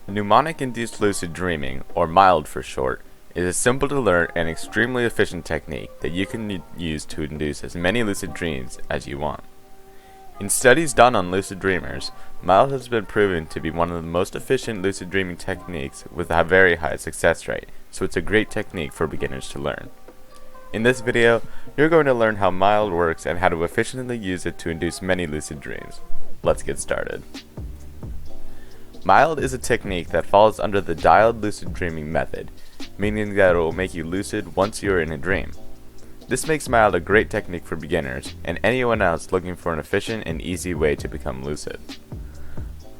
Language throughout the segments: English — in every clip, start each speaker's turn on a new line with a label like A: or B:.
A: Mnemonic-induced lucid dreaming, or MILD for short, is a simple to learn and extremely efficient technique that you can use to induce as many lucid dreams as you want. In studies done on lucid dreamers, MILD has been proven to be one of the most efficient lucid dreaming techniques with a very high success rate, so it's a great technique for beginners to learn. In this video, you're going to learn how MILD works and how to efficiently use it to induce many lucid dreams. Let's get started. MILD is a technique that falls under the dialed lucid dreaming method, meaning that it will make you lucid once you are in a dream. This makes MILD a great technique for beginners and anyone else looking for an efficient and easy way to become lucid.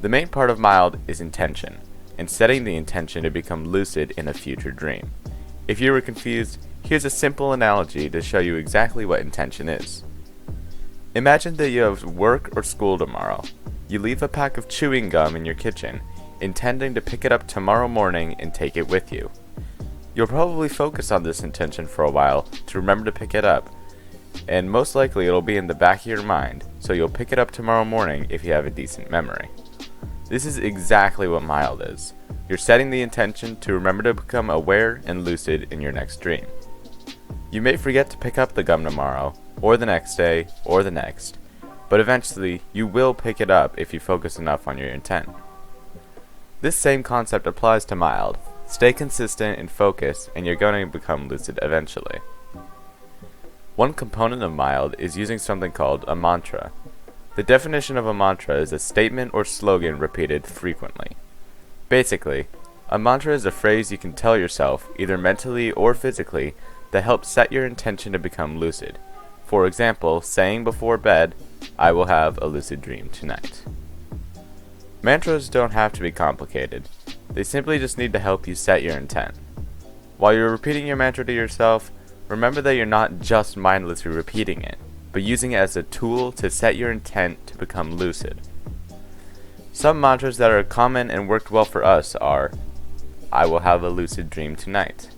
A: The main part of MILD is intention, and setting the intention to become lucid in a future dream. If you were confused, here's a simple analogy to show you exactly what intention is. Imagine that you have work or school tomorrow. You leave a pack of chewing gum in your kitchen, intending to pick it up tomorrow morning and take it with you. You'll probably focus on this intention for a while to remember to pick it up, and most likely it'll be in the back of your mind, so you'll pick it up tomorrow morning if you have a decent memory. This is exactly what MILD is. You're setting the intention to remember to become aware and lucid in your next dream. You may forget to pick up the gum tomorrow, or the next day, or the next, but eventually you will pick it up if you focus enough on your intent. This same concept applies to MILD. Stay consistent and focus, and you're going to become lucid eventually. One component of MILD is using something called a mantra. The definition of a mantra is a statement or slogan repeated frequently. Basically, a mantra is a phrase you can tell yourself, either mentally or physically, that helps set your intention to become lucid. For example, saying before bed, "I will have a lucid dream tonight." Mantras don't have to be complicated. They simply just need to help you set your intent. While you're repeating your mantra to yourself, remember that you're not just mindlessly repeating it, but using it as a tool to set your intent to become lucid. Some mantras that are common and worked well for us are, "I will have a lucid dream tonight."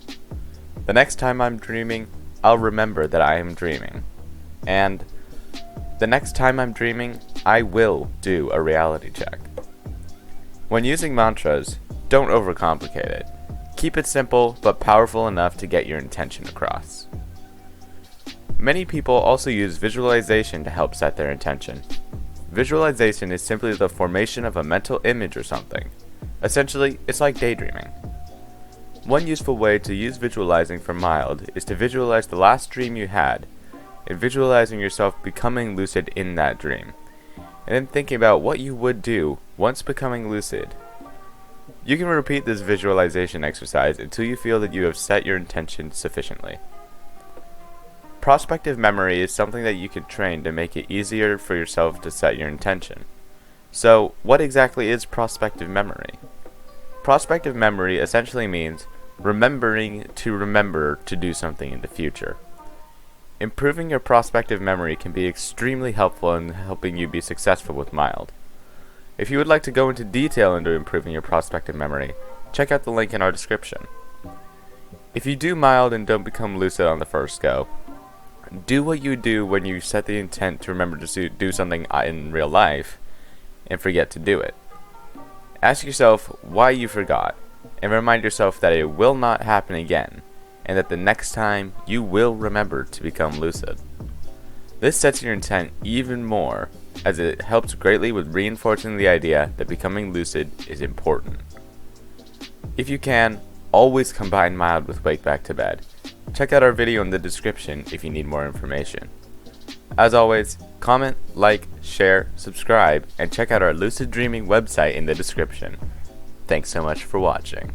A: "The next time I'm dreaming, I'll remember that I am dreaming." And, "The next time I'm dreaming, I will do a reality check." When using mantras, don't overcomplicate it. Keep it simple but powerful enough to get your intention across. Many people also use visualization to help set their intention. Visualization is simply the formation of a mental image or something. Essentially, it's like daydreaming. One useful way to use visualizing for MILD is to visualize the last dream you had, and visualizing yourself becoming lucid in that dream, and then thinking about what you would do once becoming lucid. You can repeat this visualization exercise until you feel that you have set your intention sufficiently. Prospective memory is something that you can train to make it easier for yourself to set your intention. So, what exactly is prospective memory? Prospective memory essentially means remembering to remember to do something in the future. Improving your prospective memory can be extremely helpful in helping you be successful with MILD. If you would like to go into detail into improving your prospective memory, check out the link in our description. If you do MILD and don't become lucid on the first go, do what you do when you set the intent to remember to do something in real life and forget to do it. Ask yourself why you forgot, and remind yourself that it will not happen again, and that the next time you will remember to become lucid. This sets your intent even more, as it helps greatly with reinforcing the idea that becoming lucid is important. If you can, always combine MILD with Wake Back to Bed. Check out our video in the description if you need more information. As always, comment, like, share, subscribe, and check out our lucid dreaming website in the description. Thanks so much for watching.